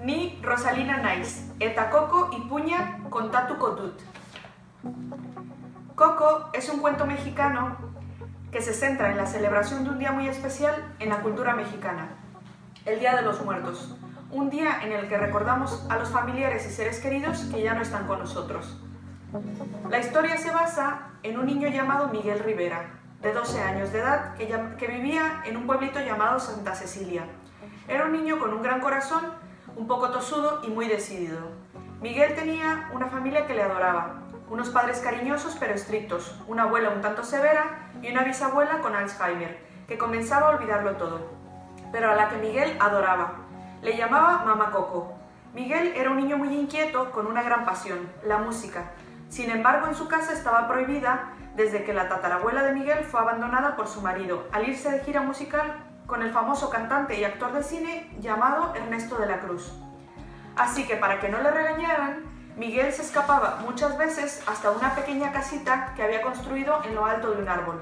ni Rosalina naiz, eta Coco ipuña kontatuko dut. Coco es un cuento mexicano que se centra en la celebración de un día muy especial en la cultura mexicana, el Día de los Muertos, un día en el que recordamos a los familiares y seres queridos que ya no están con nosotros. La historia se basa en un niño llamado Miguel Rivera, de 12 años de edad, que vivía en un pueblito llamado Santa Cecilia. Era un niño con un gran corazón, un poco tosudo y muy decidido. Miguel tenía una familia que le adoraba, unos padres cariñosos pero estrictos, una abuela un tanto severa y una bisabuela con Alzheimer, que comenzaba a olvidarlo todo, pero a la que Miguel adoraba. Le llamaba Mamá Coco. Miguel era un niño muy inquieto con una gran pasión, la música. Sin embargo, en su casa estaba prohibida desde que la tatarabuela de Miguel fue abandonada por su marido al irse de gira musical con el famoso cantante y actor de cine llamado Ernesto de la Cruz. Así que para que no le regañaran, Miguel se escapaba muchas veces hasta una pequeña casita que había construido en lo alto de un árbol.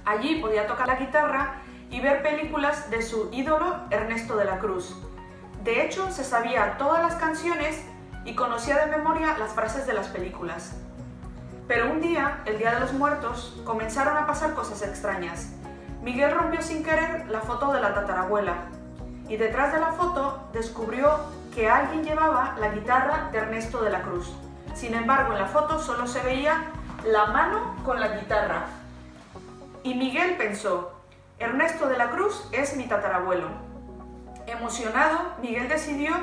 Allí podía tocar la guitarra y ver películas de su ídolo Ernesto de la Cruz. De hecho, se sabía todas las canciones y conocía de memoria las frases de las películas. Pero un día, el Día de los Muertos, comenzaron a pasar cosas extrañas. Miguel rompió sin querer la foto de la tatarabuela y detrás de la foto descubrió que alguien llevaba la guitarra de Ernesto de la Cruz. Sin embargo, en la foto solo se veía la mano con la guitarra. Y Miguel pensó, Ernesto de la Cruz es mi tatarabuelo. Emocionado, Miguel decidió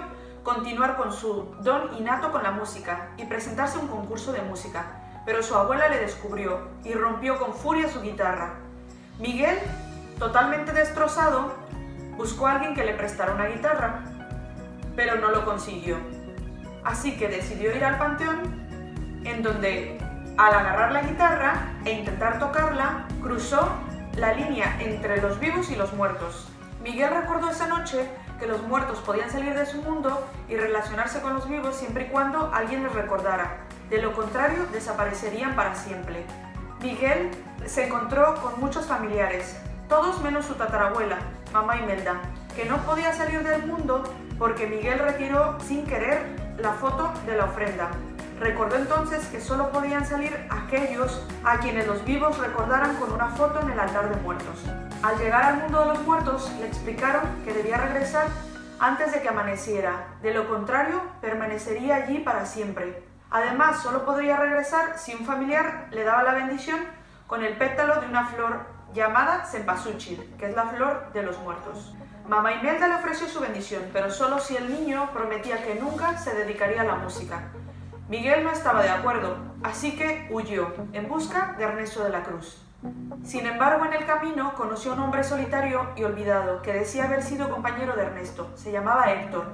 continuar con su don innato con la música y presentarse a un concurso de música, pero su abuela le descubrió y rompió con furia su guitarra. Miguel, totalmente destrozado, buscó a alguien que le prestara una guitarra, pero no lo consiguió. Así que decidió ir al panteón, en donde, al agarrar la guitarra e intentar tocarla, cruzó la línea entre los vivos y los muertos. Miguel recordó esa noche que los muertos podían salir de su mundo y relacionarse con los vivos siempre y cuando alguien les recordara. De lo contrario, desaparecerían para siempre. Miguel se encontró con muchos familiares, todos menos su tatarabuela, Mamá Imelda, que no podía salir del mundo porque Miguel retiró sin querer la foto de la ofrenda. Recordó entonces que solo podían salir aquellos a quienes los vivos recordaran con una foto en el altar de muertos. Al llegar al mundo de los muertos, le explicaron que debía regresar antes de que amaneciera, de lo contrario, permanecería allí para siempre. Además, solo podría regresar si un familiar le daba la bendición con el pétalo de una flor llamada cempasúchil, que es la flor de los muertos. Mamá Imelda le ofreció su bendición, pero solo si el niño prometía que nunca se dedicaría a la música. Miguel no estaba de acuerdo, así que huyó en busca de Ernesto de la Cruz. Sin embargo, en el camino conoció a un hombre solitario y olvidado que decía haber sido compañero de Ernesto. Se llamaba Héctor.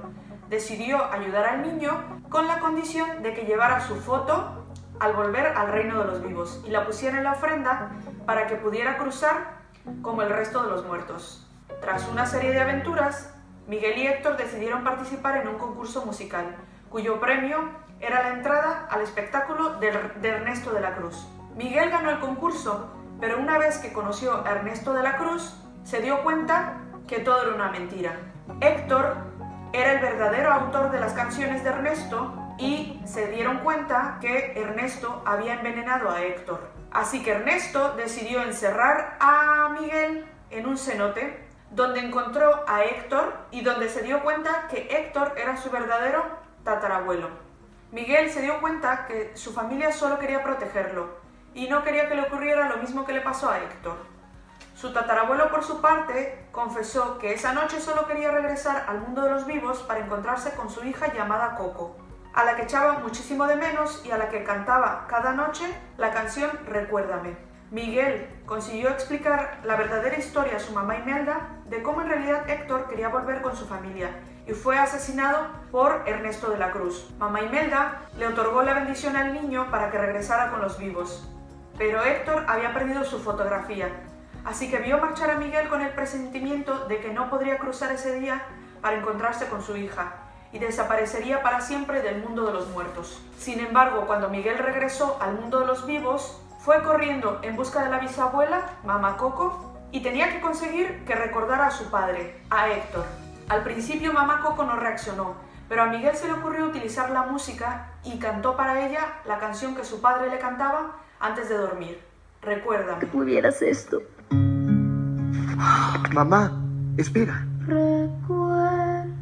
Decidió ayudar al niño con la condición de que llevara su foto al volver al reino de los vivos y la pusiera en la ofrenda para que pudiera cruzar como el resto de los muertos. Tras una serie de aventuras, Miguel y Héctor decidieron participar en un concurso musical, cuyo premio era la entrada al espectáculo de Ernesto de la Cruz. Miguel ganó el concurso, pero una vez que conoció a Ernesto de la Cruz, se dio cuenta que todo era una mentira. Héctor era el verdadero autor de las canciones de Ernesto y se dieron cuenta que Ernesto había envenenado a Héctor. Así que Ernesto decidió encerrar a Miguel en un cenote, donde encontró a Héctor y donde se dio cuenta que Héctor era su verdadero tatarabuelo. Miguel se dio cuenta que su familia solo quería protegerlo y no quería que le ocurriera lo mismo que le pasó a Héctor. Su tatarabuelo, por su parte, confesó que esa noche solo quería regresar al mundo de los vivos para encontrarse con su hija llamada Coco, a la que echaba muchísimo de menos y a la que cantaba cada noche la canción Recuérdame. Miguel consiguió explicar la verdadera historia a su mamá Imelda de cómo en realidad Héctor quería volver con su familia y fue asesinado por Ernesto de la Cruz. Mamá Imelda le otorgó la bendición al niño para que regresara con los vivos, pero Héctor había perdido su fotografía, así que vio marchar a Miguel con el presentimiento de que no podría cruzar ese día para encontrarse con su hija y desaparecería para siempre del mundo de los muertos. Sin embargo, cuando Miguel regresó al mundo de los vivos, fue corriendo en busca de la bisabuela, Mamá Coco, y tenía que conseguir que recordara a su padre, a Héctor. Al principio Mamá Coco no reaccionó, pero a Miguel se le ocurrió utilizar la música y cantó para ella la canción que su padre le cantaba antes de dormir. Recuérdame. Que pudieras esto. Mamá, espera. Recuérdame.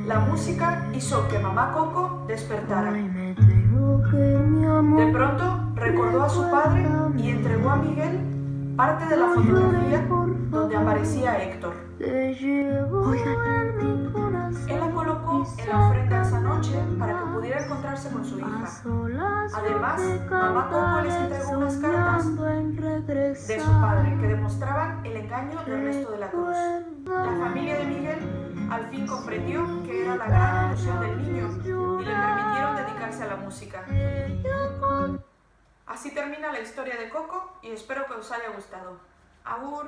La música hizo que mamá Coco despertara. Ay, me tengo que ir, mi amor. De pronto recordó a su padre y entregó a Miguel parte de la fotografía donde aparecía Héctor. Te llevo en mi corazón. Él la colocó en la ofrenda esa noche para que pudiera encontrarse con su hija. Además, mamá Coco les entregó unas cartas de su padre que demostraban el engaño del resto de la cruz. La familia de Miguel al fin comprendió que era la gran ilusión del niño y le permitieron dedicarse a la música. Así termina la historia de Coco y espero que os haya gustado. Agur.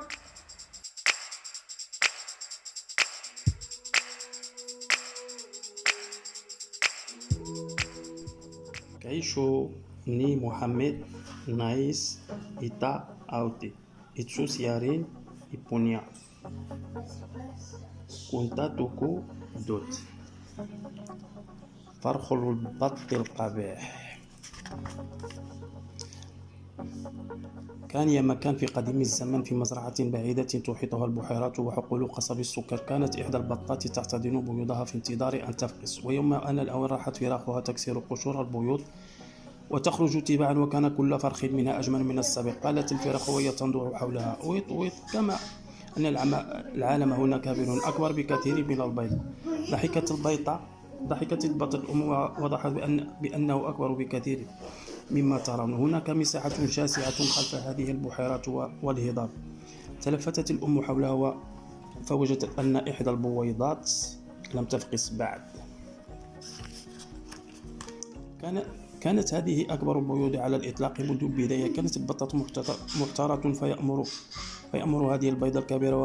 كيشو ني محمد نايس إتا أوتي إتشو سيارين إبونيا كنتا توكو دوت فرخ البط القبيح. كان يا مكان في قديم الزمن في مزرعة بعيدة تحيطها البحيرات وحقول قصب السكر. كانت إحدى البطات تحتضن بيوضها في انتظار أن تفقس، ويوم أن الأوان راحت فراخها تكسر قشور البيوض وتخرج تباعا، وكان كل فرخ منها أجمل من السابق. قالت الفراخ وهي تندور حولها: ويط ويط، كما أن العالم هنا كبير أكبر بكثير من البيض. ضحكت البط الأم ووضحت بأنه أكبر بكثير مما ترون. هناك مساحة شاسعة خلف هذه البحيرات والهضاب. تلفتت الأم حولها فوجدت أن إحدى البويضات لم تفقس بعد. كانت هذه أكبر البيوض على الإطلاق منذ البداية. كانت البطة محتارة فيأمر هذه البيضة الكبيرة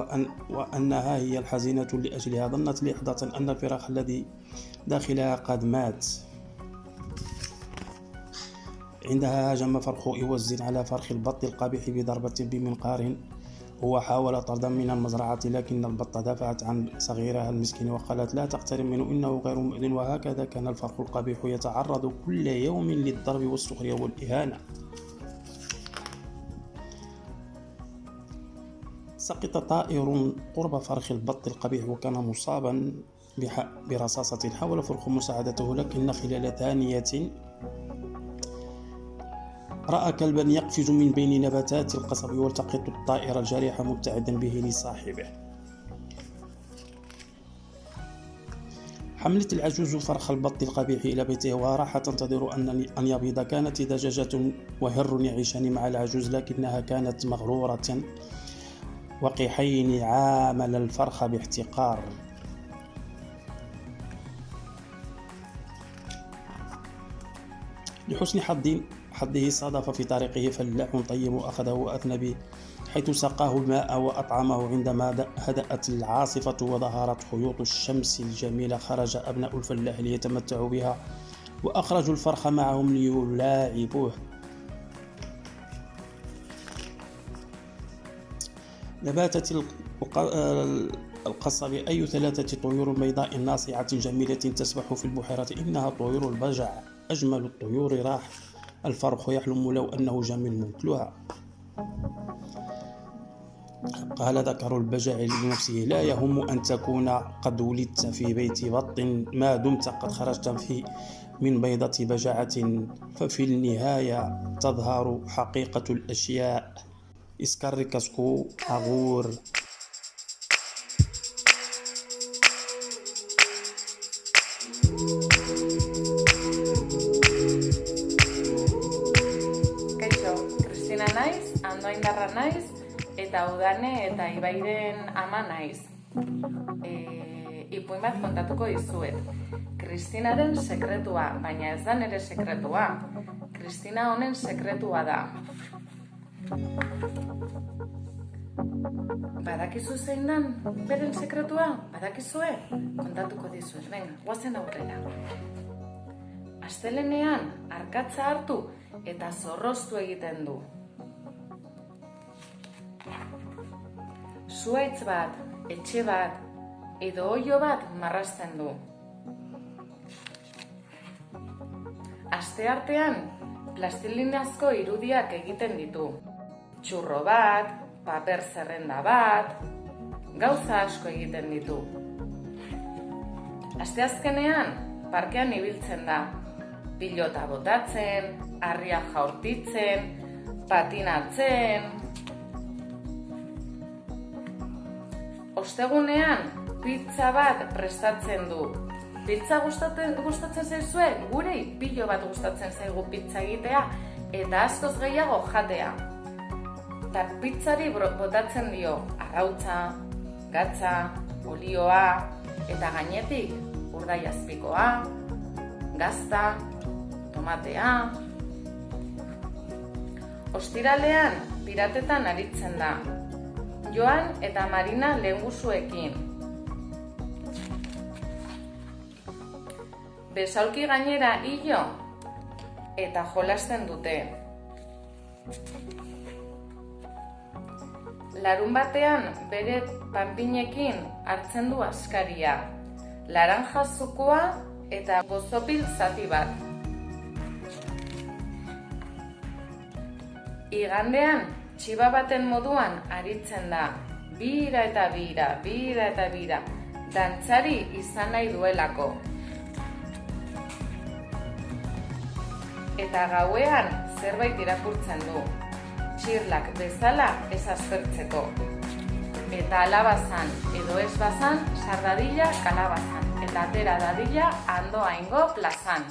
وأنها هي الحزينة لأجلها. ظنت لحظة أن الفراخ الذي داخلها قد مات. عندها هاجم فرخ إوز على فرخ البط القبيح بضربة بمنقار. هو حاول طردا من المزرعة، لكن البطة دافعت عن صغيرها المسكين وقالت: لا تقترب منه، إنه غير مؤذن. وهكذا كان الفرخ القبيح يتعرض كل يوم للضرب والسخرية والإهانة. سقط طائر قرب فرخ البط القبيح وكان مصابا برصاصة. حاول فرخ مساعدته، لكن خلال ثانية رأى كلبا يقفز من بين نباتات القصب والتقط الطائر الجريح مبتعدا به لصاحبه. حملت العجوز فرخ البط القبيح إلى بيتها وراح تنتظر أن يبيض. كانت دجاجة وهر يعيشان مع العجوز، لكنها كانت مغرورة وقحين عامل الفرخ باحتقار. لحسن حظه صادف في طريقه فلاح طيب وأخذه وأثنى به حيث سقاه الماء وأطعمه. عندما هدأت العاصفة وظهرت خيوط الشمس الجميلة خرج أبناء الفلاح ليتمتعوا بها وأخرجوا الفرخ معهم ليلاعبوه. نباتت القصب أي 3 طيور بيضاء ناصعة جميلة تسبح في البحيرة. إنها طيور البجع، أجمل الطيور. راح الفرخ يحلم لو أنه جميل مثلها. قال ذكر البجع لنفسه: لا يهم أن تكون قد ولدت في بيت بط ما دمت قد خرجت من بيضة بجعة، ففي النهاية تظهر حقيقة الأشياء. إسكاريكاسكو أغور. Kristina naiz, Andoaindarra naiz, eta Udane eta Ibairen ama naiz. Ipuin bat kontatuko dizuet. Kristinaren sekretua, baina ez da nire sekretua. Kristina honen sekretua da. Badakizu zein dan beren sekretua? Badakizue? Kontatuko dizuet, venga, guazen aurrera. Astelenean arkatza hartu eta zorroztu egiten du. Zuhaitz bat, etxe bat edo oilo bat marrazten du. Asteartean, plastilinazko irudiak egiten ditu. Txurro bat, paper zerrenda bat, gauza asko egiten ditu. Asteazkenean, parkean ibiltzen da. Pilota botatzen, harria jaurtitzen, patinatzen. Ostegunean, pizza bat prestatzen du. Pizza gustatzen zaizue? Gurei pilo bat gustatzen zaigu pizza egitea eta askoz gehiago jatea. Eta pizzari botatzen dio arrautza, gatza, olioa eta gainetik urdaiazpikoa, gazta, tomatea. Ostiralean piratetan aritzen da. Joan eta Marina lehengusuekin. Besaulki gainera hilo eta jolasten dute. Larun batean bere panpinekin hartzen du askaria, laranja zukoa eta gozopil zati bat. Igandean txiba baten moduan aritzen da, bira eta bira, bira eta bira, dantzari izan nahi duelako. Eta gauean zerbait irakurtzen du, txirlak bezala ez aspertzeko. Eta alabazan edo ez bazan, sardadila kalabazan, eta atera dadila andoaingo plazan.